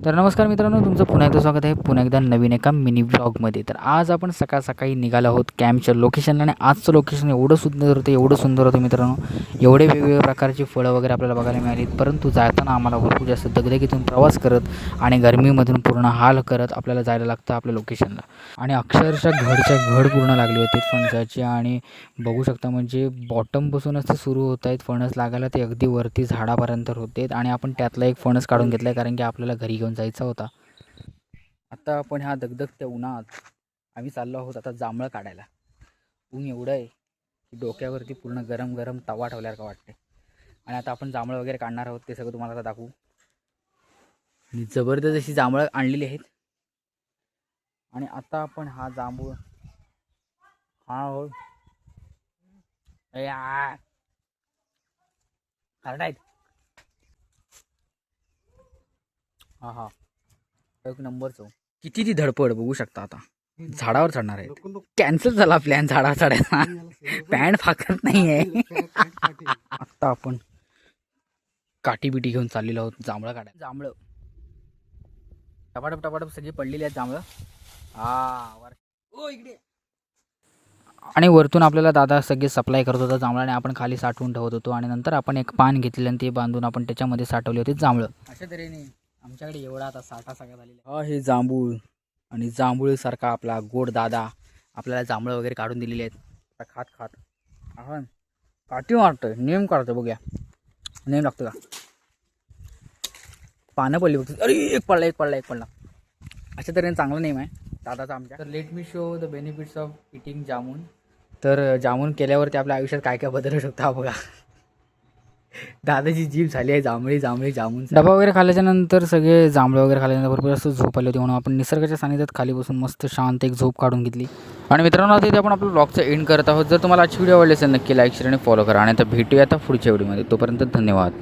तर नमस्कार मित्रांनो, तुमचं पुन्हा एकदा स्वागत आहे पुन्हा एकदा नवीन एका मिनी ब्लॉगमध्ये. तर आज आपण सकाळी निघालो आहोत कॅम्पच्या लोकेशनला आणि आजचं लोकेशन एवढं सुंदर होतं मित्रांनो. एवढे वेगवेगळ्या प्रकारची फळं वगैरे आपल्याला बघायला मिळाली, परंतु जाताना आम्हाला भरपूर जास्त दगदगीतून प्रवास करत आणि गरमीमधून पूर्ण हाल करत आपल्याला जायला लागतं आपल्या लोकेशनला. आणि अक्षरशः घड पूर्ण लागली होती फणसाची आणि बघू शकता म्हणजे बॉटमपासूनच ते सुरू होत आहेत फणस लागायला, ते अगदी वरती झाडापर्यंत होते. आणि आपण त्यातला एक फणस काढून घेतला आहे कारण की आपल्याला घरी घेऊन जायचा होता. आता आपण ह्या दगदगत्या उन्हात आम्ही चाललो आहोत आता जांभळं काढायला. ऊन एवढं आहे की डोक्यावरती पूर्ण गरम गरम तवा ठेवल्यासारखं वाटते. आणि आता आपण जांभळं वगैरे काढणार आहोत, ते सगळं तुम्हाला आता दाखवू. आणि जबरदस्त अशी जांभळं आणलेली आहेत. आणि आता आपण हा जांभूळ हो आहेत. हा एक नंबरचं. किती ती धडपड बघू शकता. आता झाडावर चढणार आहे. कॅन्सल झाला प्लॅन झाडावर चढायचा. पॅन्ट फाकत नाही आहे. आता आपण काठी बिटी घेऊन चाललेलो आहोत जांभळं काढायला. जांभळं टपाटप सगळी पडलेली आहेत जांभळं. इकडे. आणि वरतून आपल्याला दादा सगळे सप्लाय करत होता जांभळाने, आपण खाली साठवून ठेवत होतो. आणि नंतर आपण एक पान घेतलेलं आणि ते बांधून आपण त्याच्यामध्ये साठवले होते जांभळं. अशा तऱ्हेने आमच्याकडे एवढा आता साठा सगळा झालेला. हे जांभूळ आणि जांभूळसारखा आपला गोड दादा आपल्याला जांभळं वगैरे काढून दिलेले आहेत. खात हा काठी मारतोय, नेम काढतोय. बघूया नेम लागतो का. पानं पडली बघतो. अरे एक पडला. अशा तऱ्हेने चांगला नेम आहे दादाचा आमच्या. तर let me show the benefits of eating jamun. तर जामून केल्यावरती आपल्या आयुष्यात काय काय बदलू शकतो हा बघा. दादाची जीभ झाली आहे जांभळी जामून. डबा वगैरे खाल्ल्याच्या नंतर सगळे जांभळं वगैरे खाल्ल्यानंतर भरपूर असं झोप आली होती, म्हणून आपण निसर्गाच्या सानिध्यात खाली बसून मस्त शांत एक झोप काढून घेतली. आणि मित्रांनो, आता इथे आपण आपलं ब्लॉगचं एंड करत आहोत. जर तुम्हाला आजची व्हिडिओ आवडली असेल नक्की लाईक शेअर आणि फॉलो करा. आणि आता भेटूया आता पुढच्या व्हिडिओमध्ये. तोपर्यंत धन्यवाद.